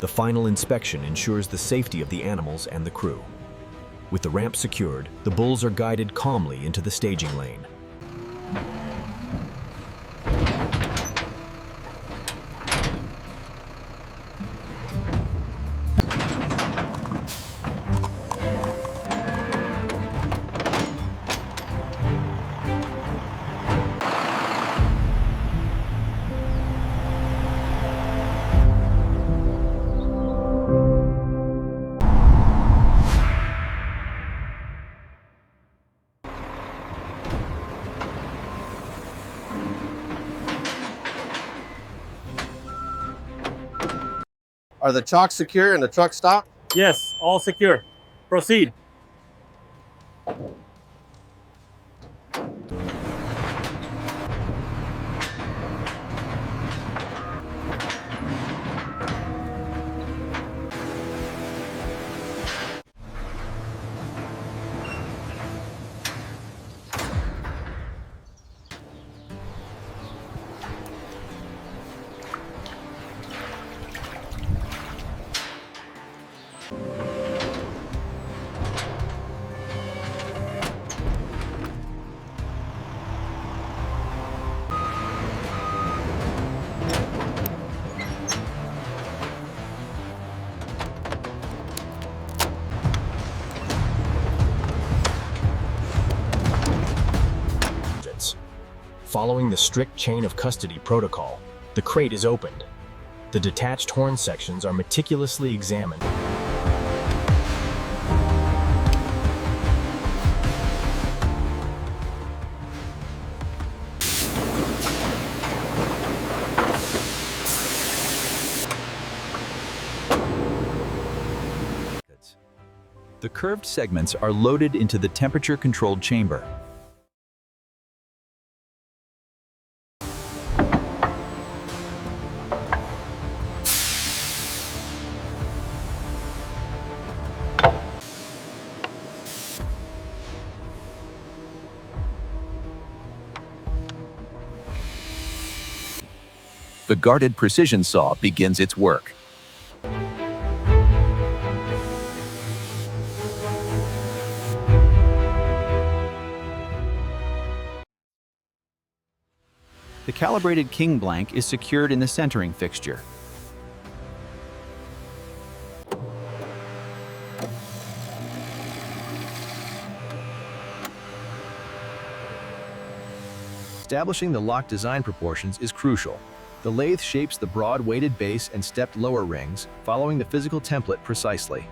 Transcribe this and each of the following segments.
The final inspection ensures the safety of the animals and the crew. With the ramp secured, the bulls are guided calmly into the staging lane. Are the chocks secure and the truck stopped? Yes, all secure. Proceed. Following the strict chain of custody protocol, the crate is opened. The detached horn sections are meticulously examined. The curved segments are loaded into the temperature-controlled chamber. The guarded precision saw begins its work. The calibrated king blank is secured in the centering fixture. Establishing the lock design proportions is crucial. The lathe shapes the broad weighted base and stepped lower rings, following the physical template precisely.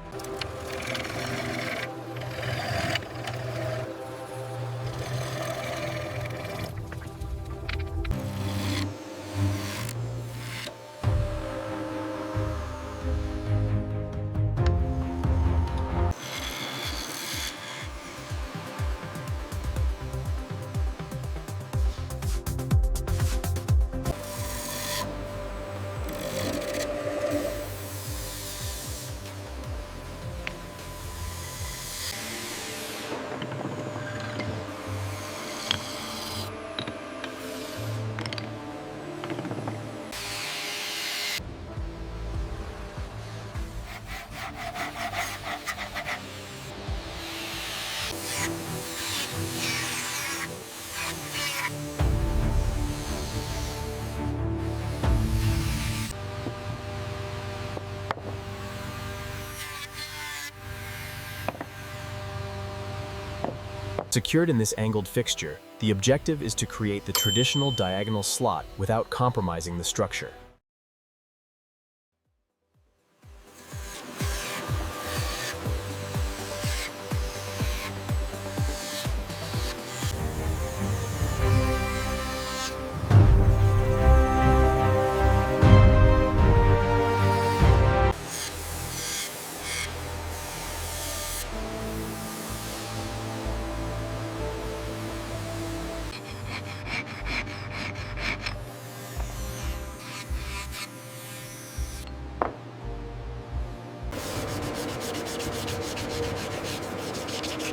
Secured in this angled fixture, the objective is to create the traditional diagonal slot without compromising the structure.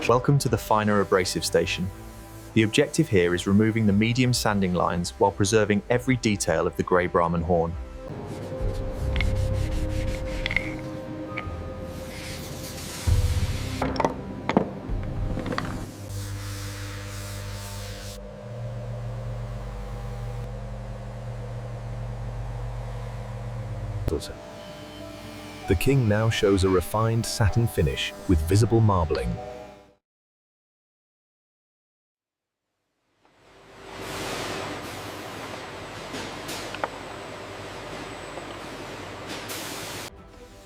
Welcome to the finer abrasive station. The objective here is removing the medium sanding lines while preserving every detail of the grey Brahman horn. The king now shows a refined satin finish with visible marbling.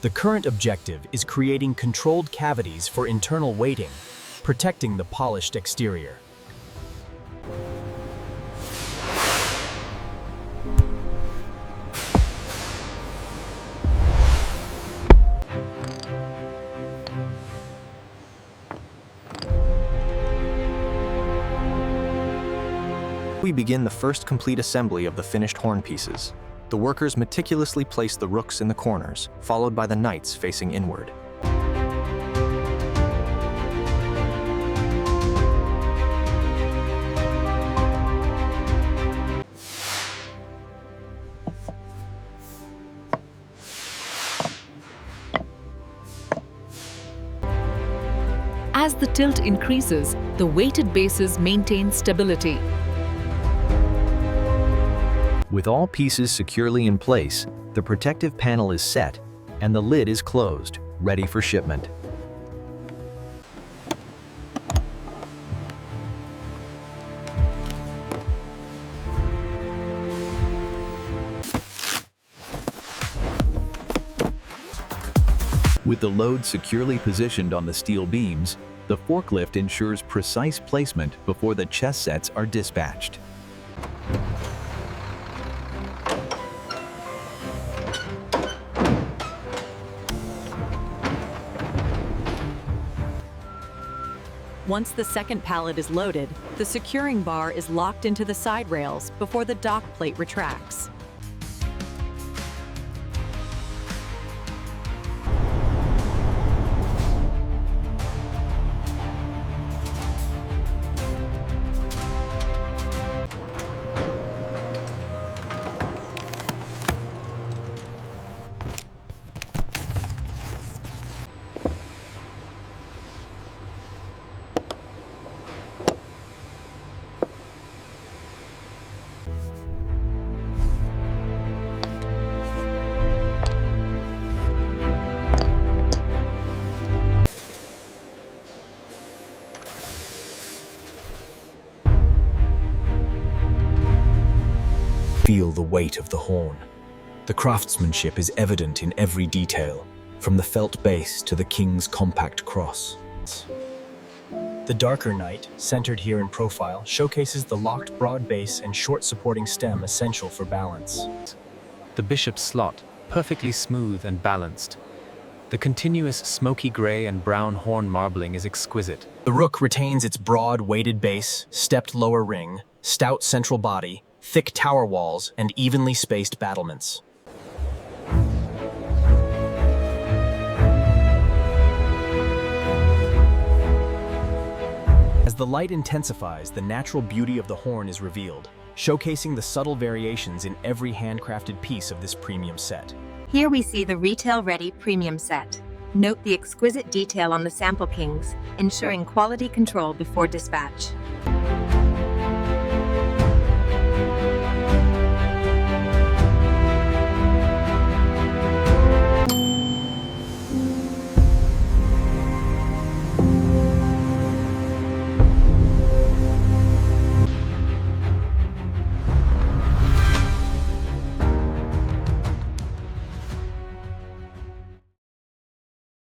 The current objective is creating controlled cavities for internal weighting, protecting the polished exterior. We begin the first complete assembly of the finished horn pieces. The workers meticulously place the rooks in the corners, followed by the knights facing inward. As the tilt increases, the weighted bases maintain stability. With all pieces securely in place, the protective panel is set and the lid is closed, ready for shipment. With the load securely positioned on the steel beams, the forklift ensures precise placement before the chess sets are dispatched. Once the second pallet is loaded, the securing bar is locked into the side rails before the dock plate retracts. Feel the weight of the horn. The craftsmanship is evident in every detail, from the felt base to the king's compact cross. The darker knight, centered here in profile, showcases the locked broad base and short supporting stem essential for balance. The bishop's slot, perfectly smooth and balanced. The continuous smoky gray and brown horn marbling is exquisite. The rook retains its broad weighted base, stepped lower ring, stout central body, thick tower walls, and evenly spaced battlements. As the light intensifies, the natural beauty of the horn is revealed, showcasing the subtle variations in every handcrafted piece of this premium set. Here we see the retail-ready premium set. Note the exquisite detail on the sample kings, ensuring quality control before dispatch.